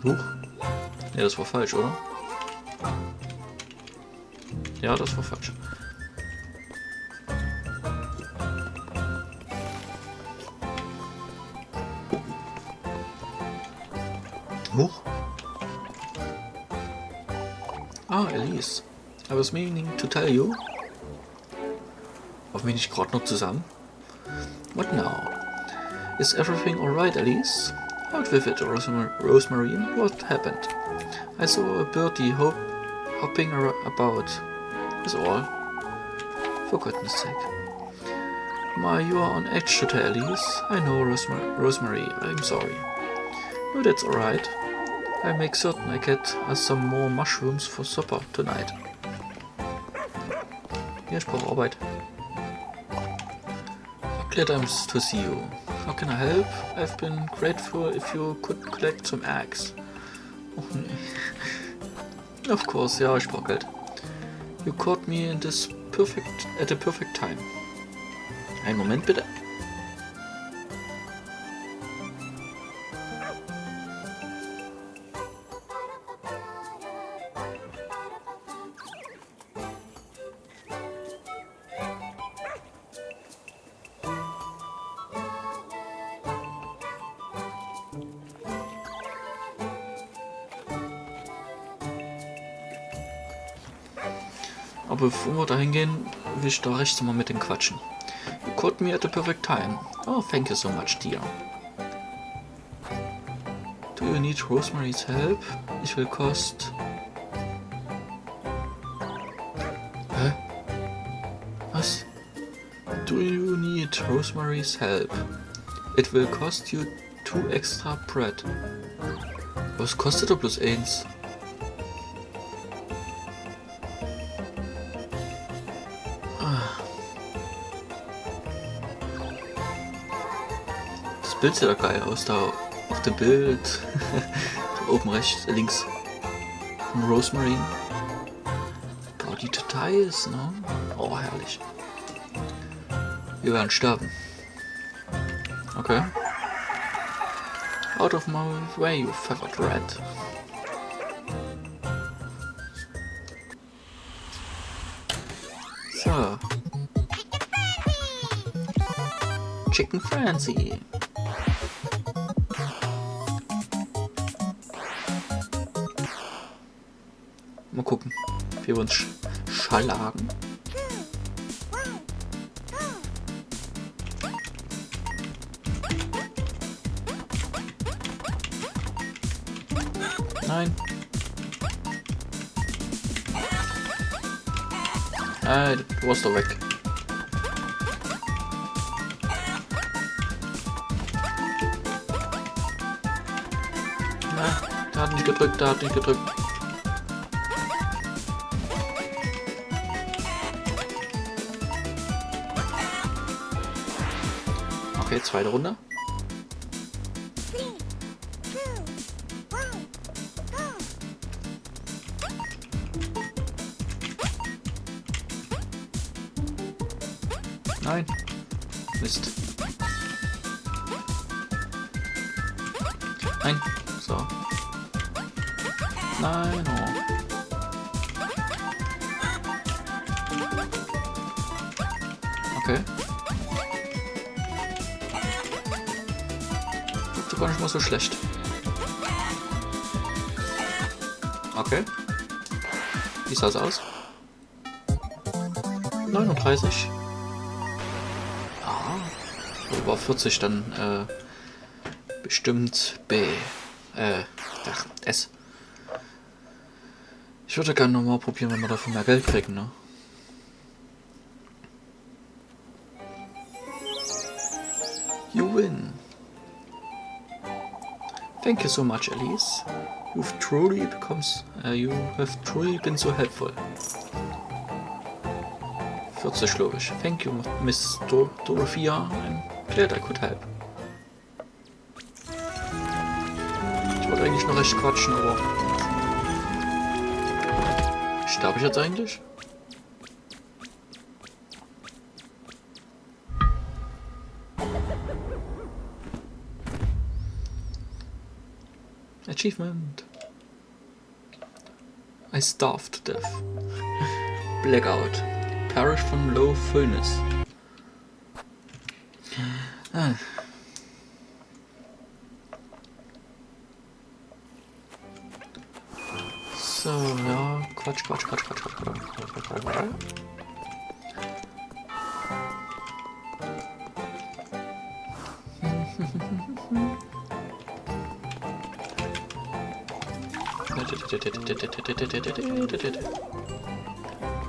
Huch. Ne, das war falsch, oder? Ja, das war falsch. Huch. Ah, Elise. I was meaning to tell you. Auf mich nicht gerade noch zusammen? What now? Is everything alright, Elise? Out with it, Rosemary. What happened? I saw a birdie hopping about. Is all. For goodness sake. My, you are on edge today, Elise. I know, Rosemary. I'm sorry. No, that's alright. I'll make certain I get us some more mushrooms for supper tonight. Ja, ich brauche Arbeit. Glad I'm to see you. How can I help? I've been grateful if you could collect some eggs. Oh nee. Of course, ja, ich brauche Geld. You caught me in this at the perfect time. Einen Moment bitte. Aber bevor wir da hingehen, will ich da rechts mal mit den quatschen. You caught me at the perfect time. Oh, thank you so much, dear. Do you need Rosemary's help? It will cost... Hä? Was? Do you need Rosemary's help? It will cost you 2 extra bread. Was kostet doch bloß 1? Das Bild sieht ja geil aus, da auf dem Bild. Oben rechts, links. Von Rosemary. Boah, die Details, ne? Oh, herrlich. Wir werden sterben. Okay. Out of my way, you feathered rat. So. Chicken Frenzy. Mal gucken, wie wir uns schlagen. Nein. Du warst doch weg. Na, der hat nicht gedrückt, der hat nicht gedrückt. Okay, zweite Runde. Nein. Mist. Nein. So. Nein. Oh. Okay. Das war nicht mal so schlecht. Okay. Wie sah es aus? 39. Über 40 dann bestimmt B. S. Ich würde gerne nochmal probieren, wenn wir dafür mehr Geld kriegen, ne? You win. Thank you so much, Elise. You have truly been so helpful. 40, glaube ich. Thank you, Miss Dorothea. I'm glad I could help. Ich wollte eigentlich noch recht quatschen, aber... Sterbe ich jetzt eigentlich? Achievement. I starved to death. Blackout. Perish from low fullness. Ah. So, ja, Quatsch.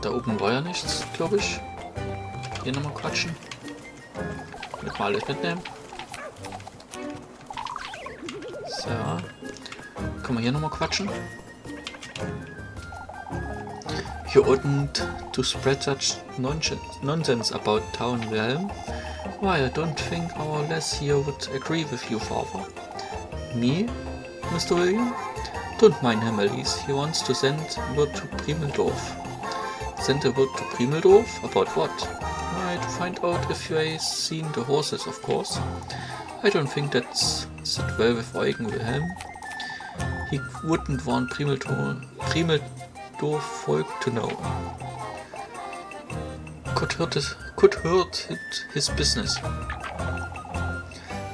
Da oben war ja nichts, glaube ich. Hier nochmal quatschen. Mit mal alles mitnehmen. So. Können wir hier nochmal quatschen? You oughtn't to spread such nonsense about town, Wilhelm. Why, I don't think our lass here would agree with you, father. Me, Mr. William? Don't mind him, Alice. He wants to send word to Primeldorf. Send a word to Primeldorf? About what? Why, to find out if you have seen the horses, of course. I don't think that's sit well with Eugen, Wilhelm. He wouldn't want Primeldorf folk to know. Could hurt his business.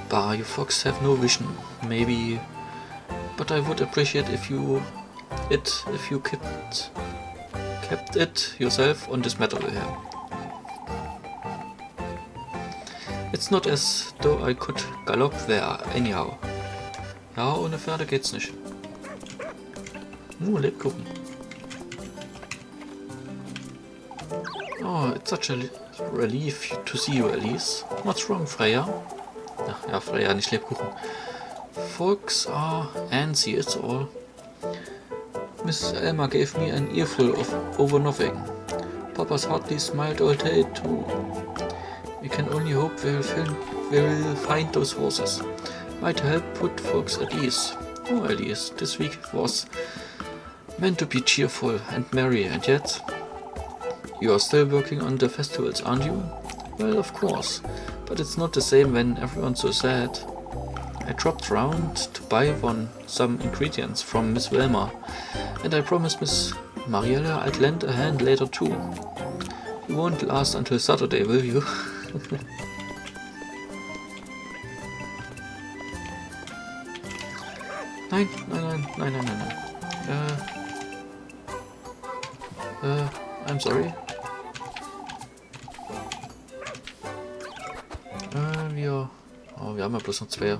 Bah, you fox have no vision. Maybe, but I would appreciate if you kept it yourself on this matter, Wilhelm. It's not as though I could gallop there, anyhow. Ja, ohne Pferde geht's nicht. Lebkuchen. Oh, it's such a relief to see you, Alice. What's wrong, Freya? Ja, Freya, nicht Lebkuchen. Folks are antsy, it's all. Mrs. Elmer gave me an earful over nothing. Papa's hardly smiled all day too. We can only hope we'll find those horses. Might help put folks at ease. Oh, Alice, this week was meant to be cheerful and merry, and yet... You are still working on the festivals, aren't you? Well, of course, but it's not the same when everyone's so sad. I dropped round to buy some ingredients from Miss Wilmer, and I promised Miss Mariella I'd lend a hand later too. You won't last until Saturday, will you? Nein. I'm sorry. Wir haben ja bloß noch 2.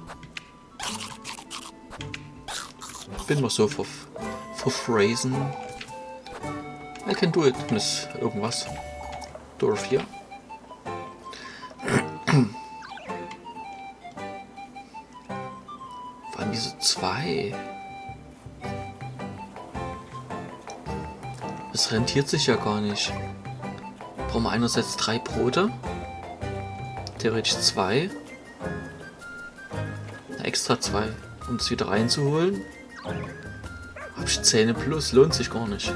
Bin noch so verphrasen. I can do it, Miss irgendwas. Dorf hier. Waren diese 2? Das rentiert sich ja gar nicht. Brauchen wir einerseits 3 Brote. Theoretisch 2. Extra 2, um es wieder reinzuholen. Hab ich 10 plus, lohnt sich gar nicht.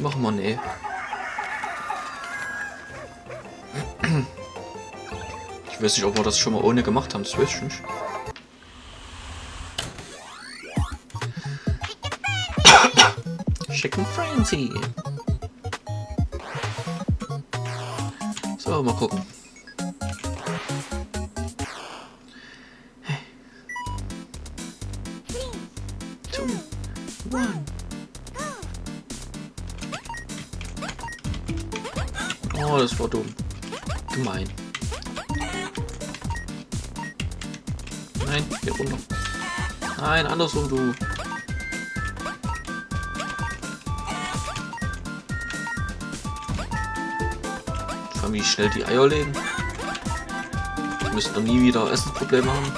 Machen wir nee. Ich weiß nicht, ob wir das schon mal ohne gemacht haben, das weiß ich nicht. Chicken Frenzy. So, mal gucken. Oh, das war dumm. Gemein. Nein, hier runter. Nein, andersrum, du. Kann wie schnell die Eier legen. Ich müsste noch nie wieder Essensprobleme haben.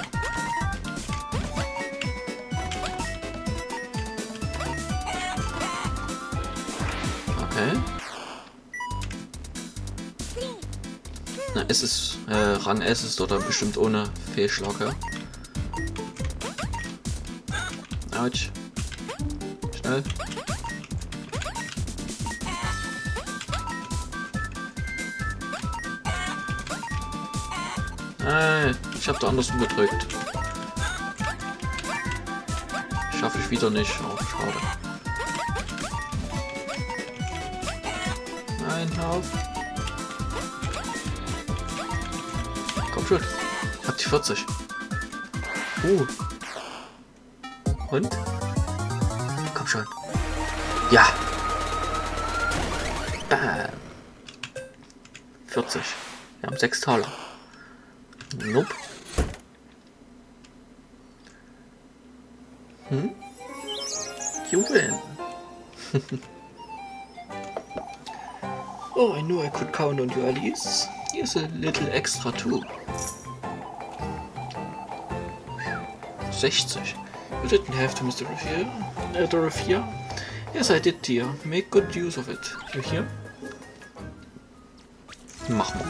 Okay. Na, es ist Rang S ist dort bestimmt ohne Fehlschlag, ja? Autsch. Schnell. Ich hab da andersrum gedrückt. schaffe ich wieder nicht. Oh, schade. Nein, hör auf. Komm schon. Hab die 40. Und? Komm schon. Ja. Bam. 40. Wir haben 6 Taler. Nope. You win. Oh, I knew I could count on you, Alice. Here's a little extra too. 60. You didn't have to, Mr. Revere. Yes, I did, dear. Make good use of it. You hear? Mach mal.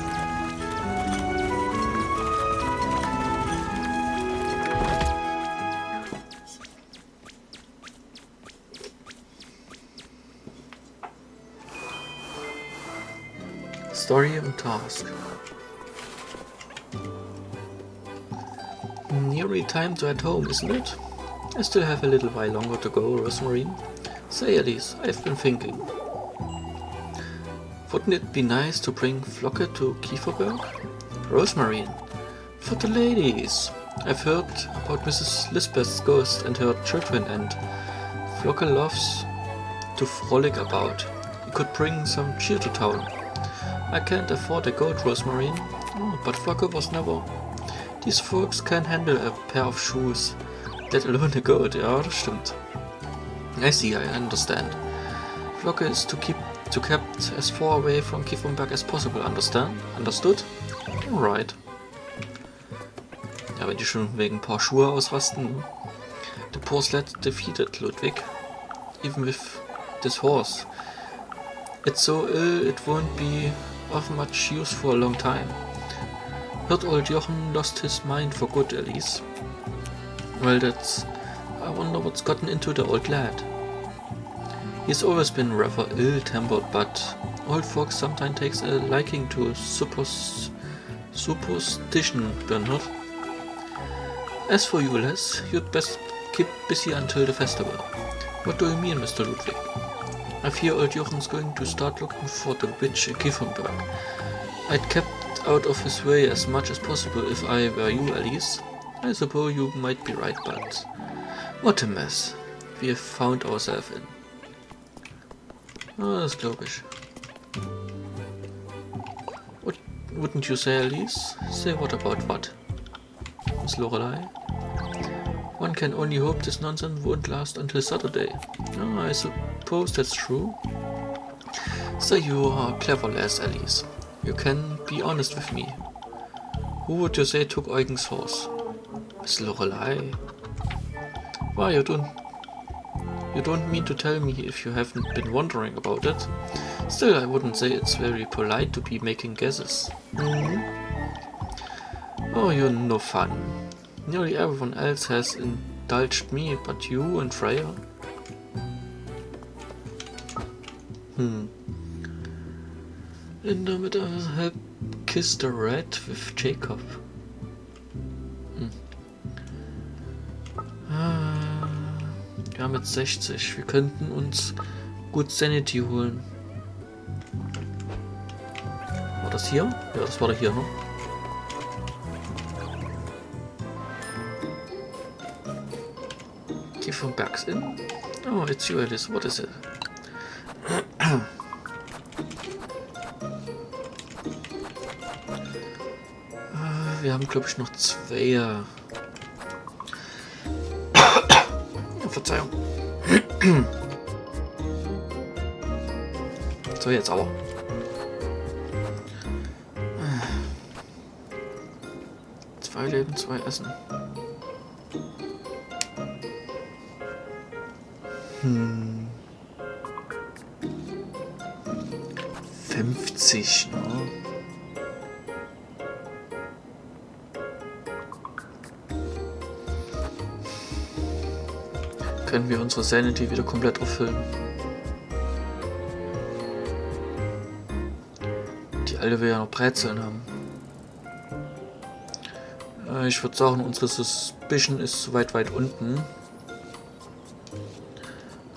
Story und Task. Nearly time to head home, isn't it? I still have a little while longer to go, Rosemarine. Say, Alice, I've been thinking. Wouldn't it be nice to bring Flocke to Kieferberg? Rosemarine, for the ladies. I've heard about Mrs. Lisbeth's ghost and her children, and Flocke loves to frolic about. You could bring some cheer to town. I can't afford a goat, Rosemarine. Oh, but Flocke was never... These folks can't handle a pair of shoes, let alone a goat. Ja, das stimmt. I see, I understand. Flocke is to kept as far away from Kieferberg as possible, understand? Understood? Alright. Ja, wenn die schon wegen ein paar Schuhe ausrasten. The poor sled defeated Ludwig, even with this horse. It's so ill it won't be of much use for a long time. Heard old Jochen lost his mind for good, Alice. Well, that's... I wonder what's gotten into the old lad. He's always been rather ill-tempered, but old folks sometimes takes a liking to superstition, Bernhard. As for you, Les, you'd best keep busy until the festival. What do you mean, Mr. Ludwig? I fear old Jochen's going to start looking for the witch in Kieferberg. I'd kept out of his way as much as possible if I were you, Alice. I suppose you might be right, but... What a mess we have found ourselves in. Ah, das glaube ich. Wouldn't you say, Alice? Say what about what? Miss Lorelei? One can only hope this nonsense won't last until Saturday. Oh, I suppose that's true. So you are clever lass, Alice. You can be honest with me. Who would you say took Eugen's horse? Miss Lorelei. Why, you don't mean to tell me if you haven't been wondering about it. Still, I wouldn't say it's very polite to be making guesses. Oh, you're no fun. Nearly everyone else has indulged me, but you and Freya? Linda mit help kiss the rat with Jacob. Wir haben jetzt 60. Wir könnten uns gut Sanity holen. War das hier? Ja, das war da hier, ne? Kieferberg's Inn. Oh, it's you, Alice. What is it? Wir haben, glaube ich, noch 2. Verzeihung. So, jetzt aber. Zwei Leben, 2 Essen. 50, ne? Können wir unsere Sanity wieder komplett auffüllen. Die Alte will ja noch Brezeln haben. Ich würde sagen, unsere Suspicion ist weit unten.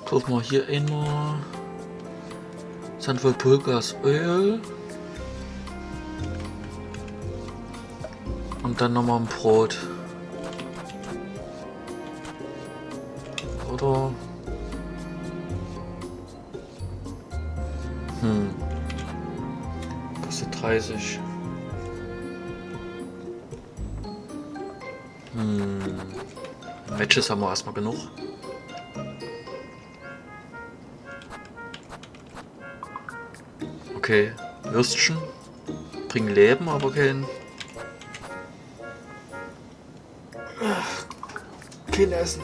Kaufen wir hier einmal Sandwolpulgasöl. Und dann nochmal ein Brot. Oder? Kostet 30. Matches haben wir erstmal genug. Okay, Würstchen. Bringen Leben, aber kein Essen.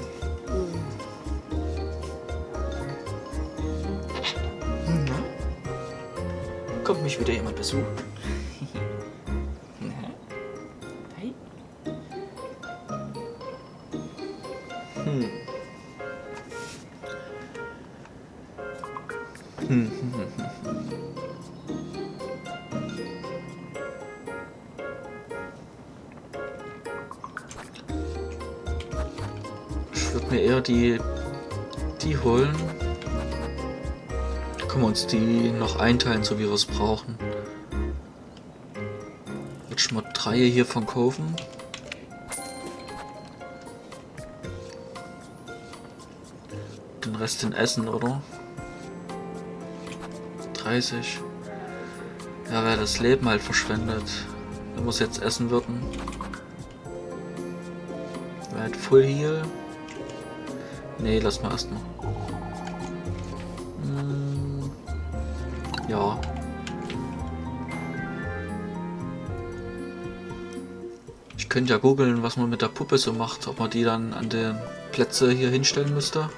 Kommt mich wieder jemand besuchen? Hey. Ich würde mir eher die holen. Können wir uns die noch einteilen, so wie wir es brauchen. Würde ich mal 3 hiervon kaufen. Den Rest in Essen, oder? 30. Ja, wäre das Leben halt verschwendet. Wenn wir es jetzt essen würden. Wäre halt Full Heal. Nee, lass mal erstmal. Ja. Ich könnte ja googeln, was man mit der Puppe so macht, ob man die dann an den Plätze hier hinstellen müsste.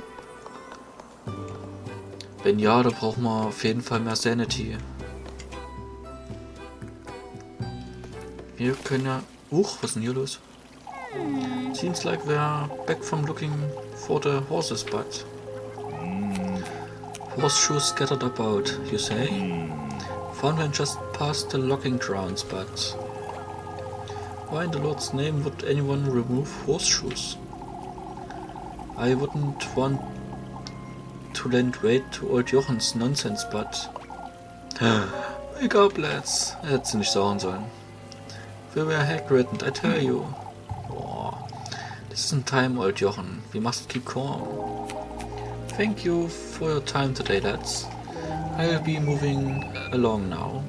Wenn ja, dann brauchen wir auf jeden Fall mehr Sanity. Wir können ja... was ist denn hier los? Seems like we're back from looking for the horses, but... Horseshoes scattered about, you say? Found them just past the logging grounds, but... Why in the Lord's name would anyone remove horseshoes? I wouldn't want to lend weight to old Jochen's nonsense, but... Wake up, lads! Hätte sie nicht sagen sollen. We were Hagrid, I tell you. Oh, this isn't time, old Jochen. We must keep calm. Thank you for your time today, lads. I'll be moving along now.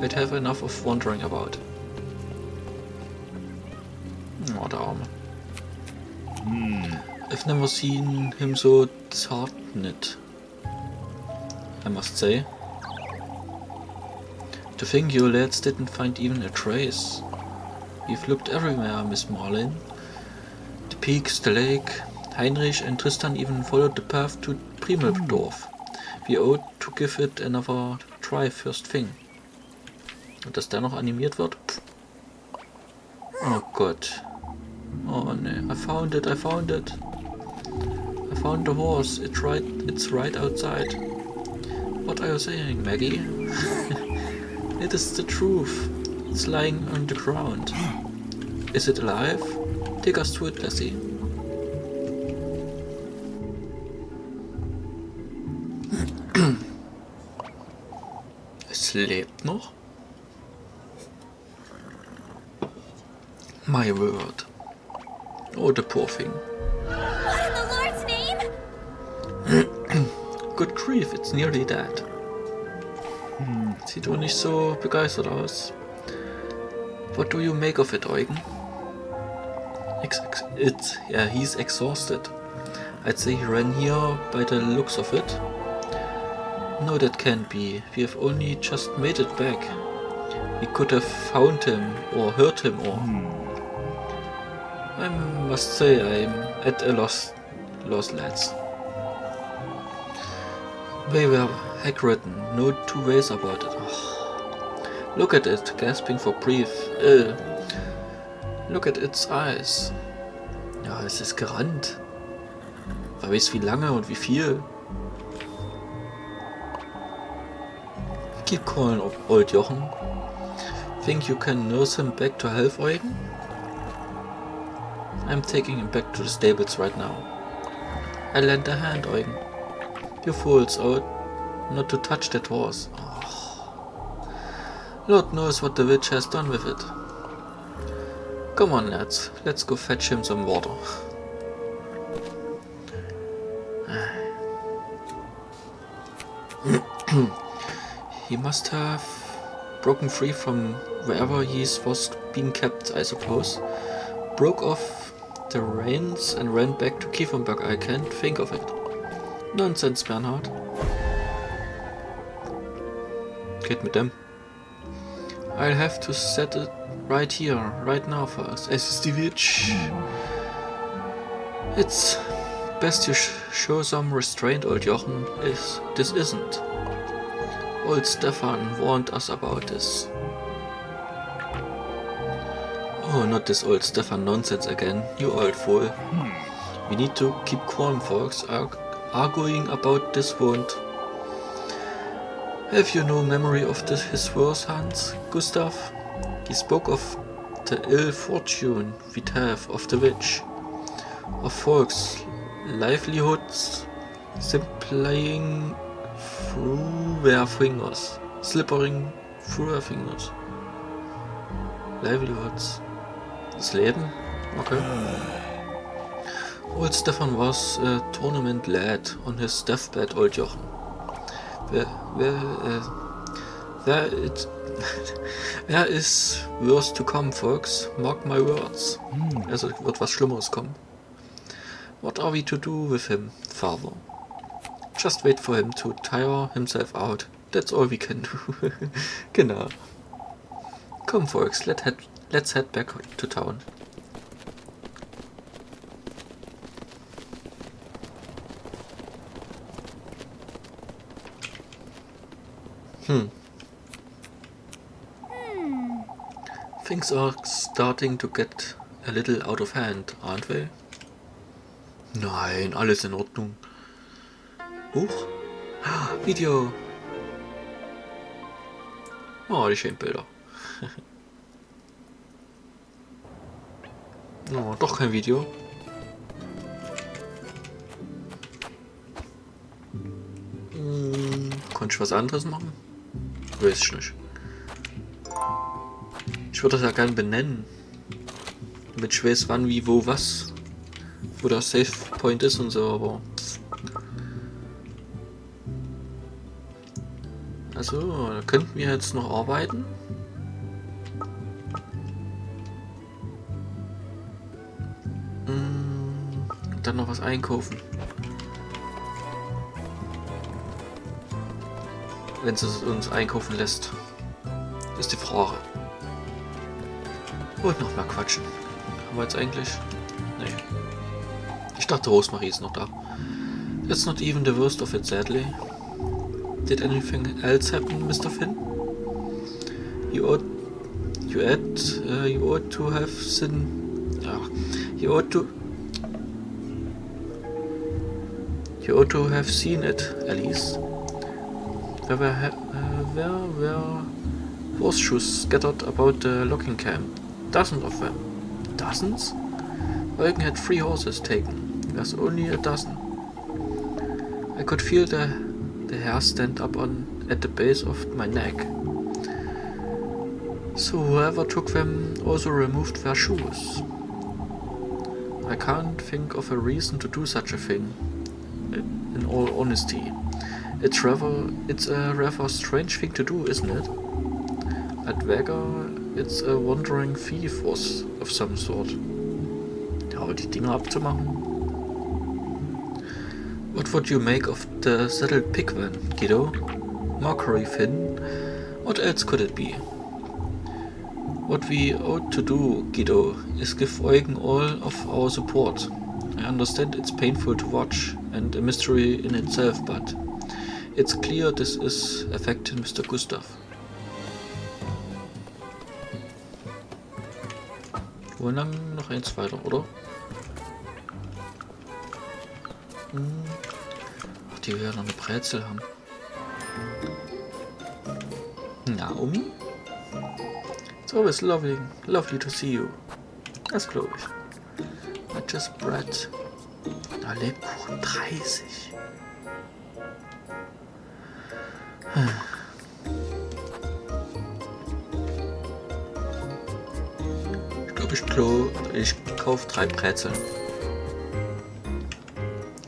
I'd have enough of wandering about. Oh, der Arme. I've never seen him so disheartened, I must say. To think you lads didn't find even a trace. We've looked everywhere, Miss Marlin. The peaks, the lake. Heinrich and Tristan even followed the path to Primeldorf. We ought to give it another try first thing. Und dass der noch animiert wird? Oh Gott. Oh ne, I found it. I found the horse. It's right outside. What are you saying, Maggie? It is the truth. It's lying on the ground. Is it alive? Take us to it, Lassie. Es lebt noch? My word. Oh, the poor thing. What in the Lord's name? Good grief, it's nearly dead. Sieht doch nicht so begeistert aus. What do you make of it, Eugen? Yeah, he's exhausted. I'd say he ran here by the looks of it. No, that can't be. We have only just made it back. We could have found him, or hurt him, or... I must say I'm at a loss, lads. They were hag-ridden, no two ways about it. Oh. Look at it, gasping for breath. Look at its eyes. Ja, es ist gerannt. Wer weiß wie lange und wie viel. Keep calling, old Jochen. Think you can nurse him back to health, Eugen? I'm taking him back to the stables right now. I lent a hand, Eugen. You fools ought not to touch that horse. Oh. Lord knows what the witch has done with it. Come on, lads. Let's go fetch him some water. He must have broken free from wherever he was being kept, I suppose. Broke off the reins and ran back to Kiefernberg. I can't think of it. Nonsense, Bernhard. Geht mit dem. I'll have to set it right here, right now first. Es ist die Witch. It's best you show some restraint, old Jochen. This isn't. Old Stefan warned us about this. Oh, not this old Stefan nonsense again, you old fool. We need to keep calm, folks. Arguing about this won't. Have you no memory of his words, Hans? Gustav? He spoke of the ill fortune we'd have of the witch, of folks' livelihoods slipping through their fingers. Livelihoods. Das Leben? Okay. Old Stefan was a tournament lad on his deathbed, old Jochen. There is worse to come, folks. Mark my words. Also wird was Schlimmeres kommen. What are we to do with him, father? Just wait for him to tire himself out. That's all we can do. Genau. Come, folks, let's head back to town. Things are starting to get a little out of hand, aren't they? Nein, alles in Ordnung. Huch. Video. Oh, die schönen Bilder. Oh, doch kein Video. Konnte ich was anderes machen? Weiß ich nicht. Ich würde das ja gerne benennen. Damit ich weiß wann, wie, wo, was. Wo der Save Point ist und so, aber... Also, da könnten wir jetzt noch arbeiten. Dann noch was einkaufen. Wenn es uns einkaufen lässt. Ist die Frage. Und noch mal quatschen. Haben wir jetzt eigentlich? Nee. Ich dachte, Rosemarie ist noch da. That's not even the worst of it, sadly. Did anything else happen, Mr. Finn? You ought to have seen. You ought to have seen it, Alice. There were horseshoes scattered about the logging camp. Dozens of them. Dozens? Eugen had 3 horses taken. There's only a dozen. I could feel the hair stand up at the base of my neck. So whoever took them also removed their shoes. I can't think of a reason to do such a thing, in all honesty. It's a rather strange thing to do, isn't it? I'd wager it's a wandering thief of some sort. Ja, die Dinger abzumachen. What would you make of the saddled pig then, Guido? Mockery, Finn. What else could it be? What we ought to do, Guido, is give Eugen all of our support. I understand it's painful to watch and a mystery in itself, but it's clear this is affecting Mr. Gustav. Wollen dann noch eins weiter, oder? Ach, die werden noch eine Brezel haben. Naomi? It's always lovely to see you. Das glaube ich. Not just bread. Lebkuchen 30. Ich glaube, ich kaufe 3 Brezeln.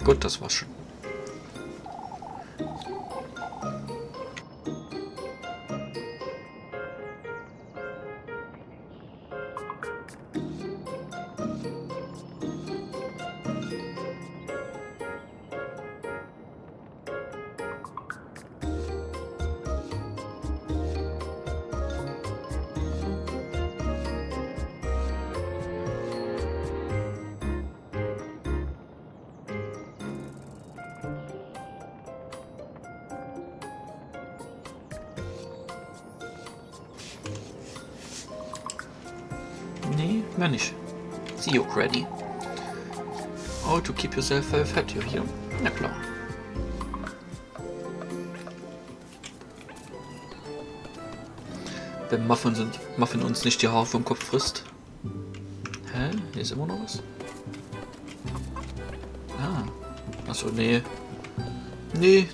Gut, das war's schon. Nee, mehr nicht. See you, ready. Oh, to keep yourself fat, you here? Na klar. Wenn Muffin uns nicht die Haare vom Kopf frisst. Hä? Hier ist immer noch was? Ah. Achso, nee. Nee.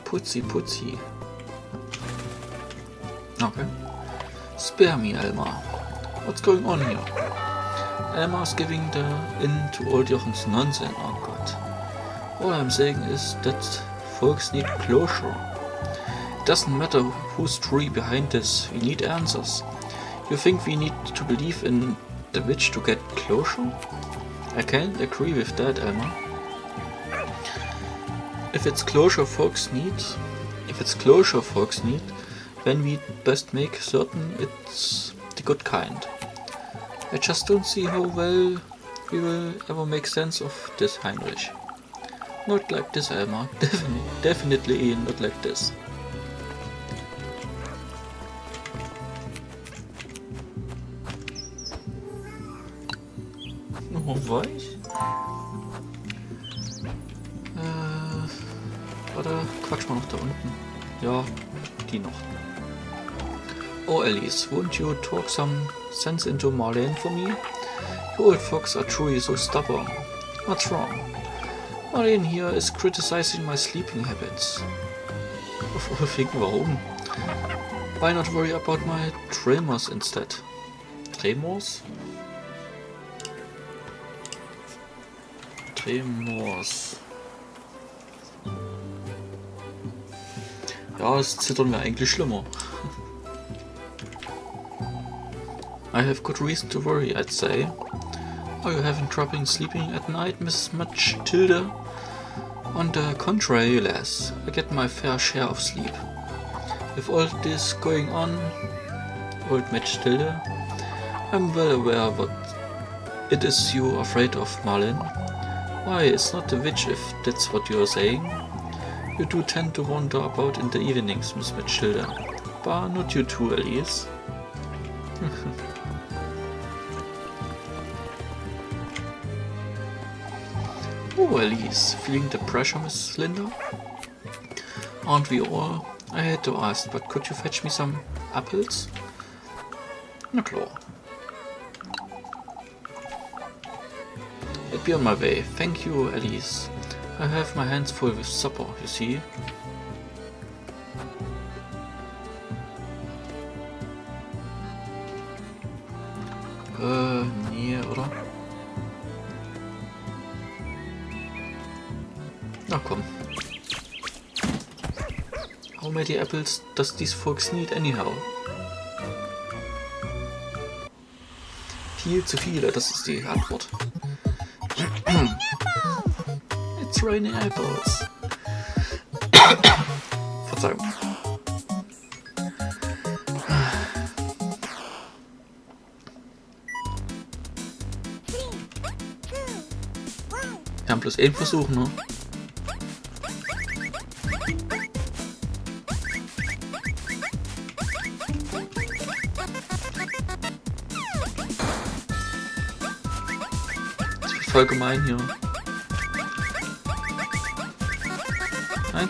Putzi. Okay. Spare me, Elmar. What's going on here? Elmar's giving in to old Jochen's nonsense. Oh God. All I'm saying is that folks need closure. It doesn't matter who's tree behind this. We need answers. You think we need to believe in the witch to get closure? I can't agree with that, Elmar. If it's closure folks need, then we best make certain it's the good kind. I just don't see how well we will ever make sense of this, Heinrich. Not like this, Elmar. Definitely not like this. Oh, weich? Warte, quatsch mal noch da unten. Ja, die noch. Oh, Alice, won't you talk some sense into Marlene for me? You old fox are truly so stubborn. What's wrong? Marlene here is criticizing my sleeping habits. Of all things, warum? Why not worry about my tremors instead? Tremors? Ja, das Zittern wäre eigentlich schlimmer. I have good reason to worry, I'd say. Are you having trouble sleeping at night, Miss Matilda? On the contrary, lass, I get my fair share of sleep. With all this going on, old Matilda, I'm well aware what it is you're afraid of, Marlin. Why, it's not the witch if that's what you're saying. You do tend to wander about in the evenings, Miss Matilda. But not you too, Alice. Oh, Alice, feeling the pressure, Miss Linda? Aren't we all? I had to ask, but could you fetch me some apples? Na klar. I'd be on my way. Thank you, Alice. I have my hands full with supper, you see. Nee, oder? Na komm. How many apples does these folks need anyhow? Viel zu viele, das ist die Antwort. It's raining apples. Verzeihung. Wir haben bloß einen Versuch, ne? Das ist voll gemein hier. Nein?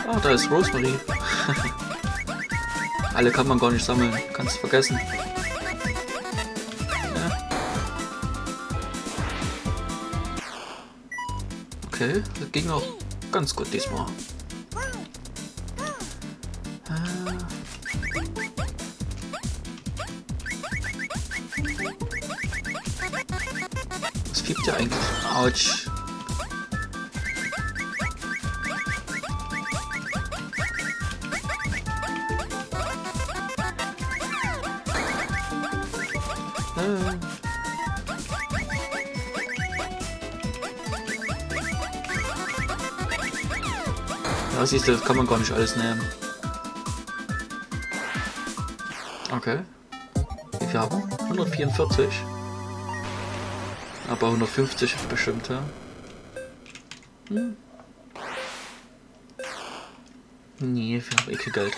Ah, da ist Rosemary. Alle kann man gar nicht sammeln. Kannst vergessen. Ja. Okay, das ging auch ganz gut diesmal. Was fiebt ja eigentlich? Autsch. Ja, siehst du, das kann man gar nicht alles nehmen. Okay. Wie viel haben wir? 144. Aber 150 bestimmt, ja. Nee, wir haben eh kein Geld.